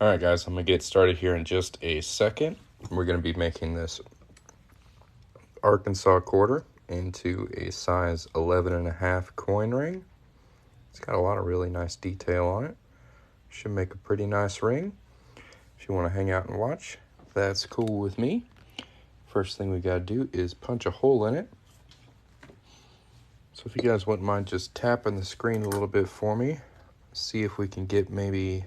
Alright guys, I'm going to get started here in just a second. We're going to be making this Arkansas quarter into a size 11.5 coin ring. It's got a lot of really nice detail on it. Should make a pretty nice ring. If you want to hang out and watch, that's cool with me. First thing we got to do is punch a hole in it. So if you guys wouldn't mind just tapping the screen a little bit for me, see if we can get maybe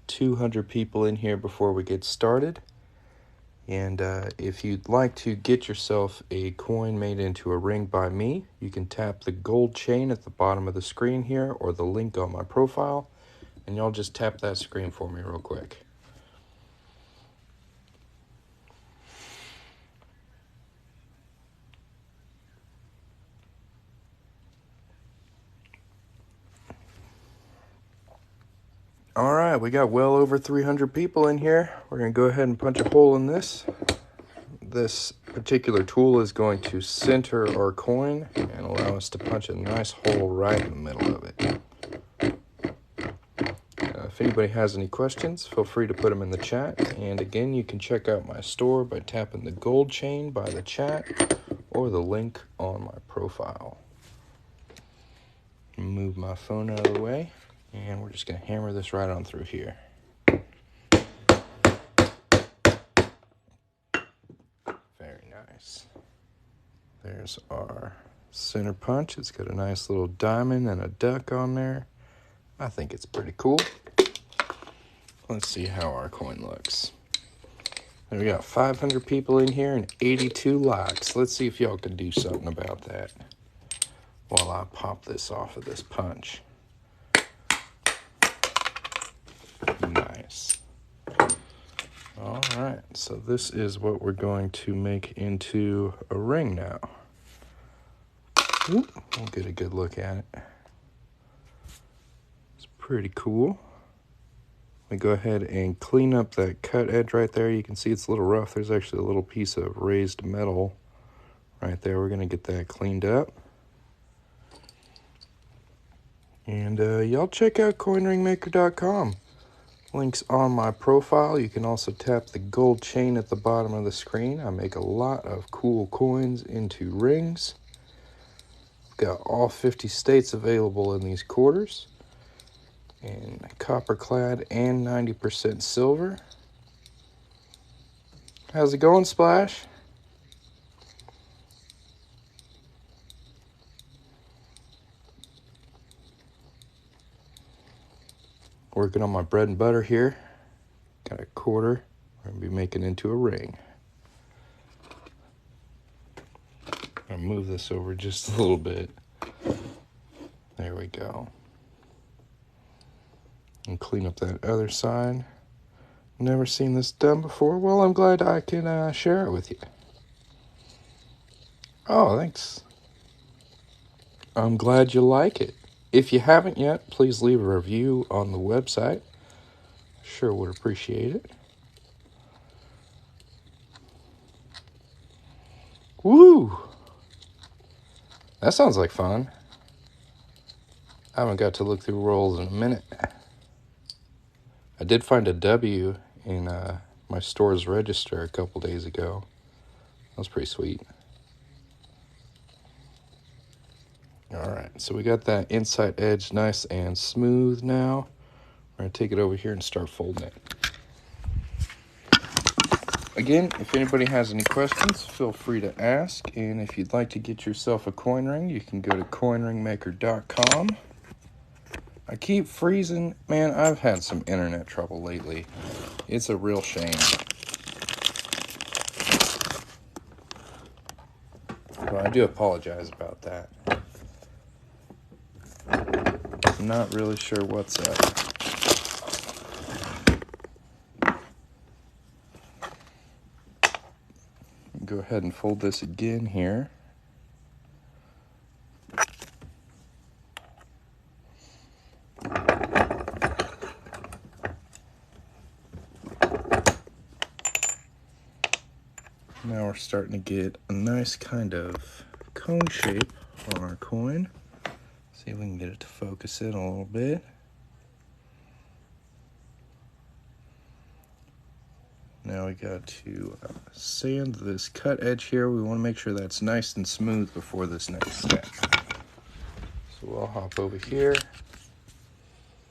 200 people in here before we get started. And if you'd like to get yourself a coin made into a ring by me, you can tap the gold chain at the bottom of the screen here or the link on my profile, and y'all just tap that screen for me real quick. All right, we got well over 300 people in here. We're going to go ahead and punch a hole in this. This particular tool is going to center our coin and allow us to punch a nice hole right in the middle of it. If anybody has any questions, feel free to put them in the chat. And again, you can check out my store by tapping the gold chain by the chat or the link on my profile. Move my phone out of the way, and we're just going to hammer this right on through here. Very nice. There's our center punch. It's got a nice little diamond and a duck on there. I think it's pretty cool. Let's see how our coin looks. And we got 500 people in here and 82 likes. Let's see if y'all can do something about that while I pop this off of this punch. Nice. All right, so this is what we're going to make into a ring now. We'll get a good look at it. It's pretty cool. We go ahead and clean up that cut edge right there. You can see it's a little rough. There's actually a little piece of raised metal right there. We're going to get that cleaned up. And y'all check out coinringmaker.com. Links on my profile. You can also tap the gold chain at the bottom of the screen. I make a lot of cool coins into rings. I've got all 50 states available in these quarters. And copper clad and 90% silver. How's it going, Splash? Working on my bread and butter here. Got a quarter. We're going to be making into a ring. I'll move this over just a little bit. There we go. And clean up that other side. Never seen this done before. Well, I'm glad I can share it with you. Oh, thanks. I'm glad you like it. If you haven't yet, please leave a review on the website. Sure would appreciate it. Woo! That sounds like fun. I haven't got to look through rolls in a minute. I did find a W in my store's register a couple days ago. That was pretty sweet. Alright, so we got that inside edge nice and smooth now. We're going to take it over here and start folding it. Again, if anybody has any questions, feel free to ask. And if you'd like to get yourself a coin ring, you can go to coinringmaker.com. I keep freezing. Man, I've had some internet trouble lately. It's a real shame. Well, I do apologize about that. I'm not really sure what's up. Go ahead and fold this again here. Now we're starting to get a nice kind of cone shape on our coin. See if we can get it to focus in a little bit. Now we got to sand this cut edge here. We want to make sure that's nice and smooth before this next step. So we'll hop over here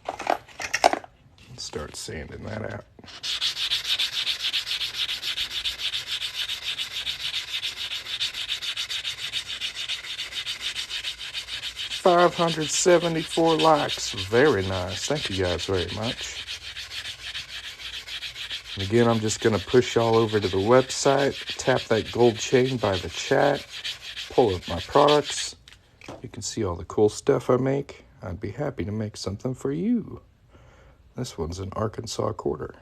and start sanding that out. $574 likes. Very nice. Thank you guys very much. And again, I'm just going to push y'all over to the website, tap that gold chain by the chat, pull up my products. You can see all the cool stuff I make. I'd be happy to make something for you. This one's an Arkansas quarter.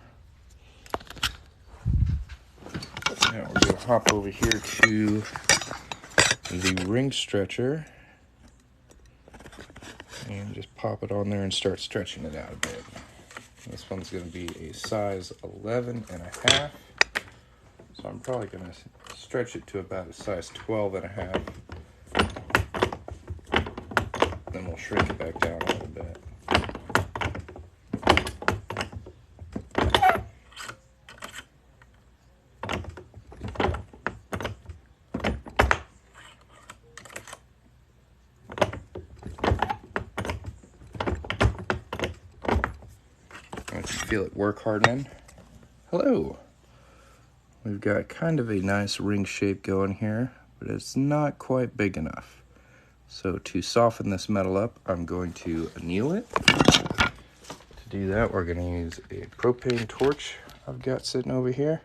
Now we're going to hop over here to the ring stretcher and just pop it on there and start stretching it out a bit. This one's going to be a size 11.5, so I'm probably going to stretch it to about a size 12.5. Then we'll shrink it back down a little bit. I can feel it work hardening. Hello. We've got kind of a nice ring shape going here, but it's not quite big enough. So to soften this metal up, I'm going to anneal it. To do that, we're going to use a propane torch I've got sitting over here.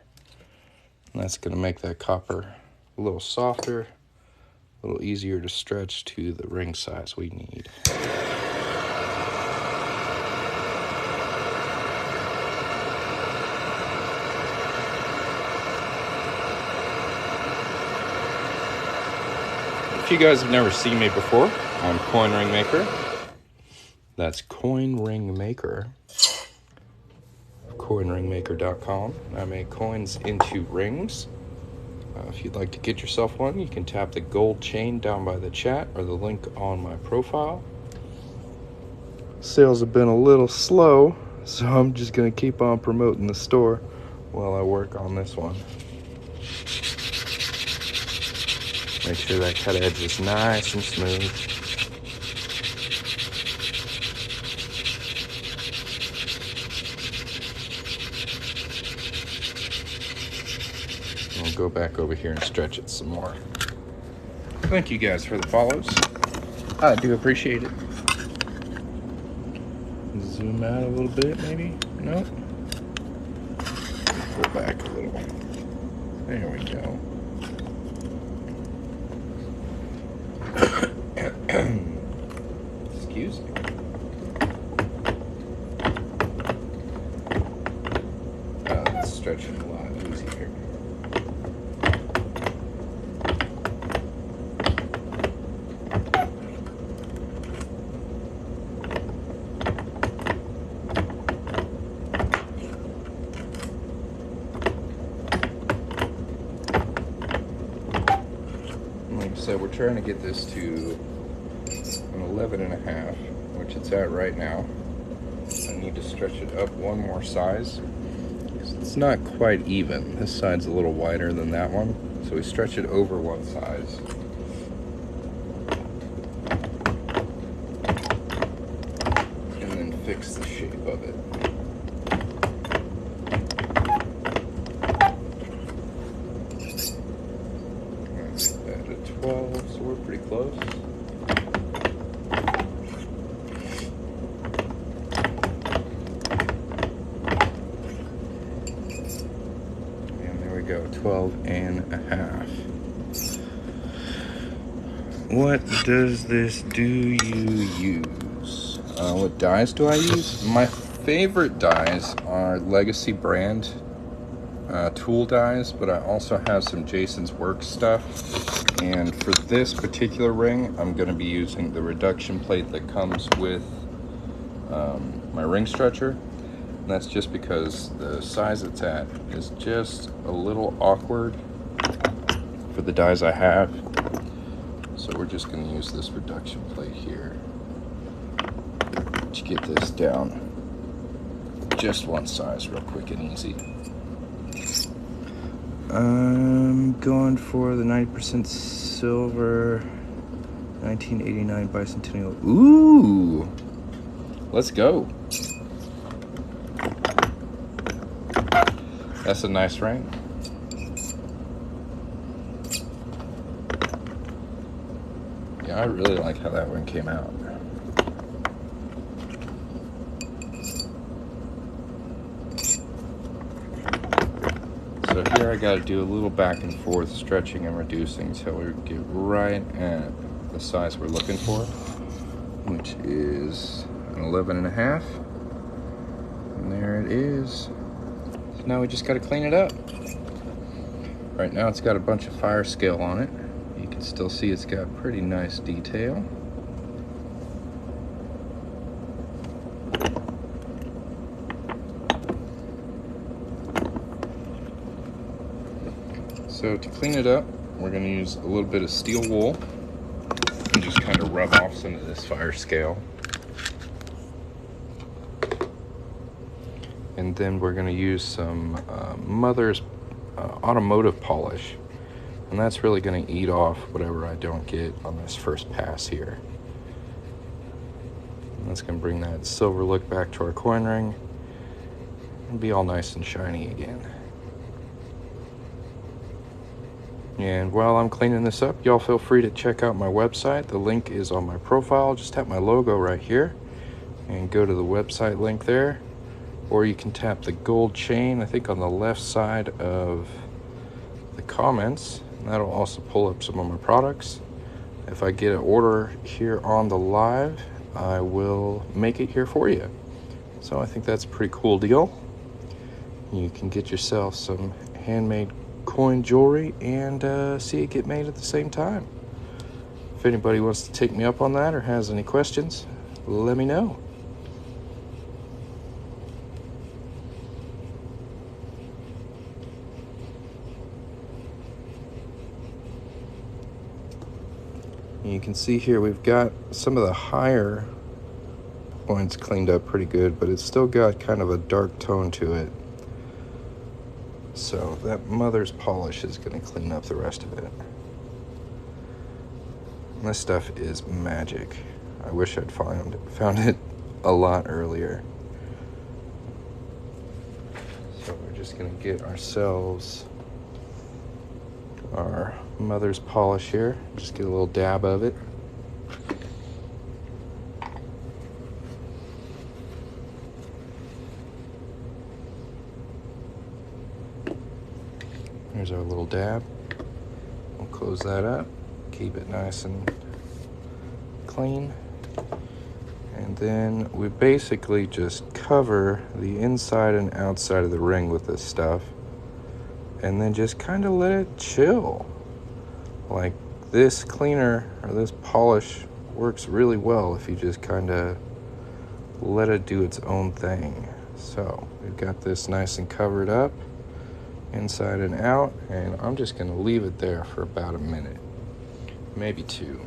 And that's going to make that copper a little softer, a little easier to stretch to the ring size we need. If you guys have never seen me before, I'm Coin Ring Maker. That's Coin Ring Maker. CoinRingMaker.com. I make coins into rings. If you'd like to get yourself one, you can tap the gold chain down by the chat or the link on my profile. Sales have been a little slow, so I'm just going to keep on promoting the store while I work on this one. Make sure that cut edge is nice and smooth. I'll go back over here and stretch it some more. Thank you guys for the follows. I do appreciate it. Zoom out a little bit, maybe? Nope. Go back a little. There we go. Excuse me. It's stretching a lot easier. Like I said, we're trying to get this to an 11.5, which it's at right now. I need to stretch it up one more size. It's not quite even. This side's a little wider than that one, so we stretch it over one size. And then fix the shape of it. Let's make that a 12, so we're pretty close. Go 12.5. What does this do you use? What dies do I use? My favorite dies are Legacy brand tool dies, but I also have some Jason's Works stuff. And for this particular ring, I'm going to be using the reduction plate that comes with my ring stretcher. And that's just because the size it's at is just a little awkward for the dies I have. So we're just going to use this reduction plate here to get this down just one size real quick and easy. I'm going for the 90% silver 1989 bicentennial. Ooh! Let's go. That's a nice ring. Yeah, I really like how that one came out. So here I got to do a little back and forth stretching and reducing until we get right at the size we're looking for, which is an 11.5. And there it is. So now we just got to clean it up. Right now it's got a bunch of fire scale on it. You can still see it's got pretty nice detail. So to clean it up, we're going to use a little bit of steel wool and just kind of rub off some of this fire scale. And then we're going to use some Mother's automotive polish. And that's really going to eat off whatever I don't get on this first pass here. And that's going to bring that silver look back to our coin ring and be all nice and shiny again. And while I'm cleaning this up, y'all feel free to check out my website. The link is on my profile. Just tap my logo right here and go to the website link there. Or you can tap the gold chain, I think on the left side of the comments. And that'll also pull up some of my products. If I get an order here on the live, I will make it here for you. So I think that's a pretty cool deal. You can get yourself some handmade coin jewelry and see it get made at the same time. If anybody wants to take me up on that or has any questions, let me know. You can see here we've got some of the higher points cleaned up pretty good, but it's still got kind of a dark tone to it. So that Mother's polish is going to clean up the rest of it. And this stuff is magic. I wish I'd found it a lot earlier. So we're just going to get ourselves our Mother's polish here. Just get a little dab of it. Here's our little dab. We'll close that up, keep it nice and clean. And then we basically just cover the inside and outside of the ring with this stuff. And then just kind of let it chill. Like this cleaner or this polish works really well if you just kind of let it do its own thing. So we've got this nice and covered up inside and out, and I'm just going to leave it there for about a minute, maybe two.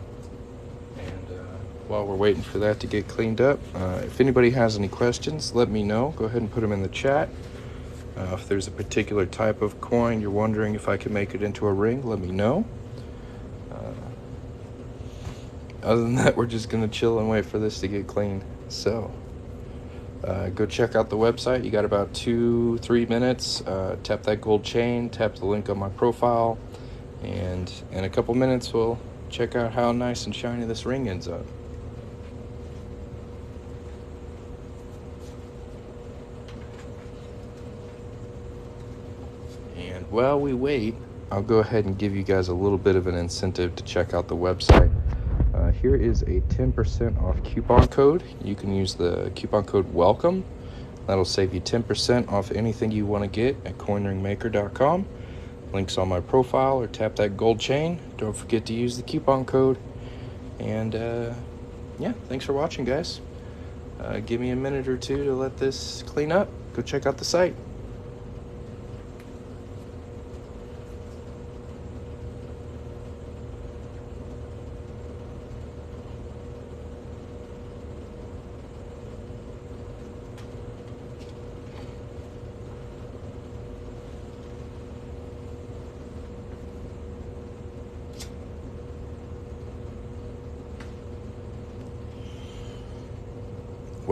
And while we're waiting for that to get cleaned up, if anybody has any questions, let me know. Go ahead and put them in the chat. If there's a particular type of coin you're wondering if I can make it into a ring, let me know. Other than that, we're just going to chill and wait for this to get clean. So go check out the website. You got about 2-3 minutes. Tap that gold chain, tap the link on my profile, and in a couple minutes we'll check out how nice and shiny this ring ends up. And while we wait, I'll go ahead and give you guys a little bit of an incentive to check out the website. Here is a 10% off coupon code. You can use the coupon code WELCOME. That'll save you 10% off anything you want to get at coinringmaker.com. Links on my profile, or tap that gold chain. Don't forget to use the coupon code. And yeah, thanks for watching, guys. Give me a minute or two to let this clean up. Go check out the site.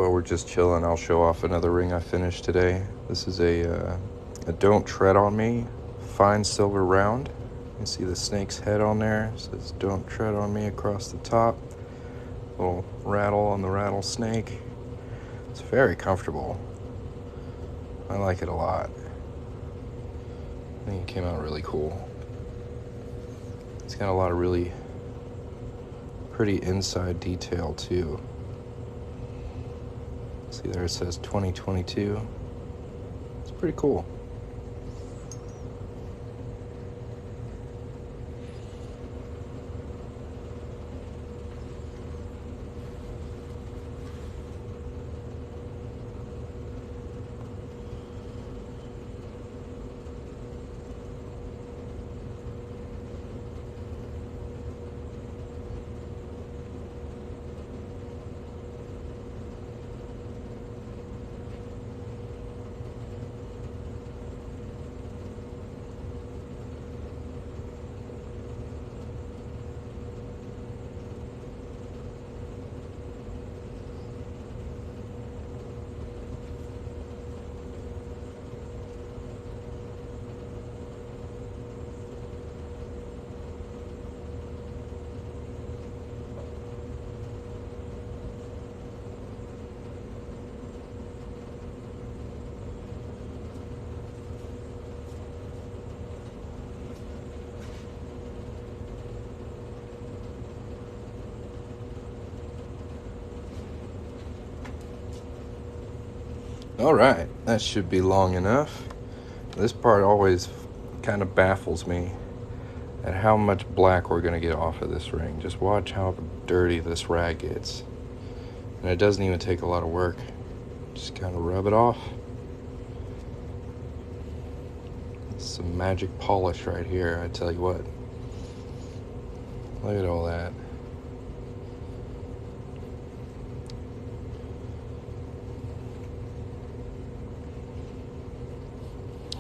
while we're just chilling, I'll show off another ring I finished today. This is a Don't Tread on Me fine silver round. You can see the snake's head on there. It says Don't Tread on Me across the top. Little rattle on the rattlesnake. It's very comfortable. I like it a lot. I think it came out really cool. It's got a lot of really pretty inside detail too. See there it says 2022. It's pretty cool. All right, that should be long enough. This part always kind of baffles me at how much black we're going to get off of this ring. Just watch how dirty this rag gets. And it doesn't even take a lot of work. Just kind of rub it off. It's some magic polish right here, I tell you what. Look at all that.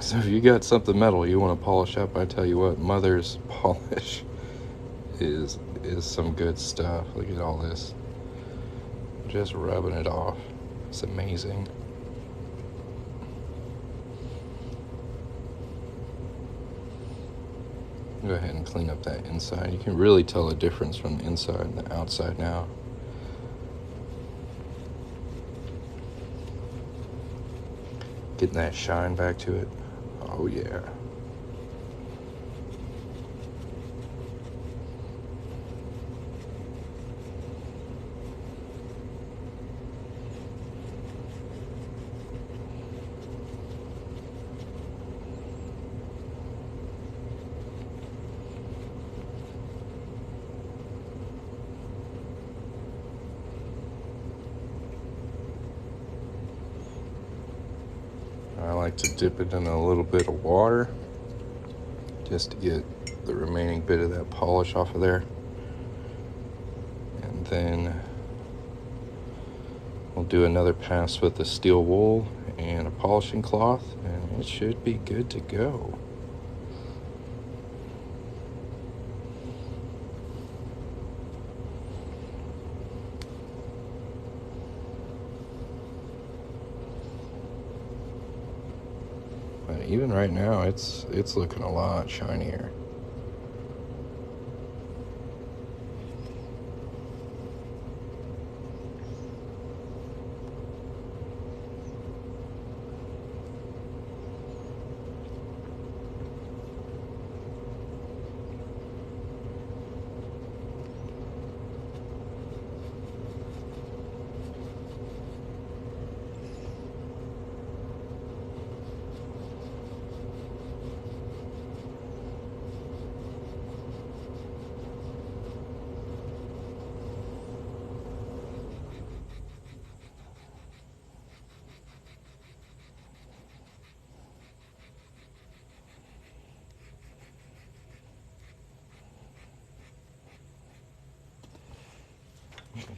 So if you got something metal you want to polish up, I tell you what, Mother's polish is some good stuff. Look at all this. Just rubbing it off. It's amazing. Go ahead and clean up that inside. You can really tell the difference from the inside and the outside now. Getting that shine back to it. Oh yeah. I like to dip it in a little bit of water just to get the remaining bit of that polish off of there. And then we'll do another pass with the steel wool and a polishing cloth, and it should be good to go. But even right now, it's looking a lot shinier.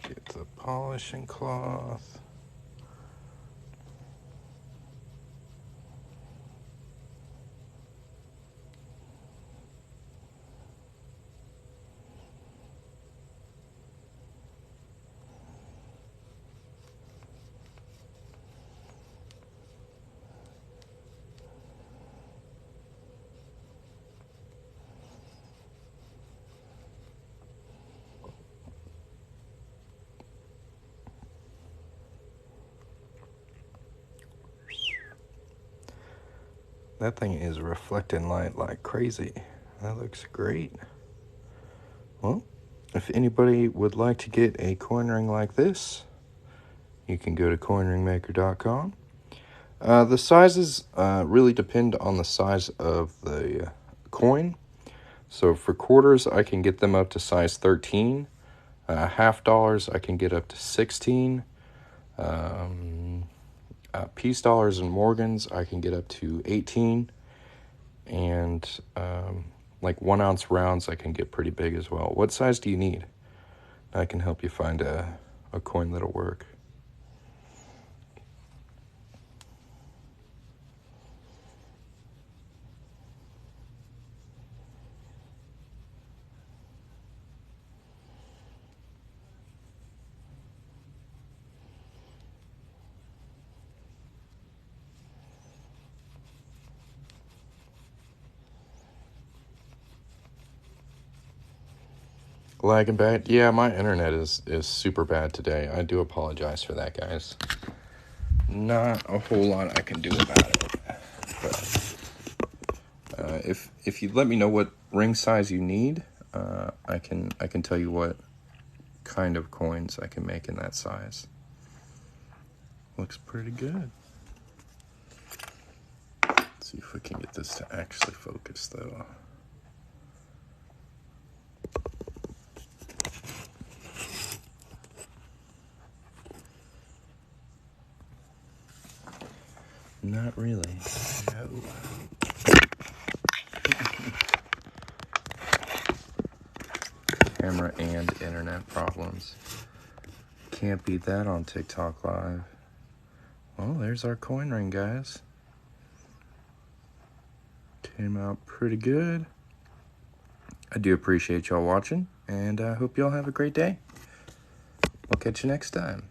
Get the polishing cloth. That thing is reflecting light like crazy. That looks great. Well, if anybody would like to get a coin ring like this, you can go to coinringmaker.com. The sizes really depend on the size of the coin. So for quarters, I can get them up to size 13. Half dollars, I can get up to 16. Piece dollars and Morgans, I can get up to 18. And like 1 ounce rounds, I can get pretty big as well. What size do you need? I can help you find a coin that'll work. Lagging bad? Yeah, my internet is super bad today. I do apologize for that, guys. Not a whole lot I can do about it. But if you let me know what ring size you need, I can tell you what kind of coins I can make in that size. Looks pretty good. Let's see if we can get this to actually focus though. Not really. No. Camera and internet problems. Can't beat that on TikTok Live. Well, there's our coin ring, guys. Came out pretty good. I do appreciate y'all watching, and I hope y'all have a great day. We'll catch you next time.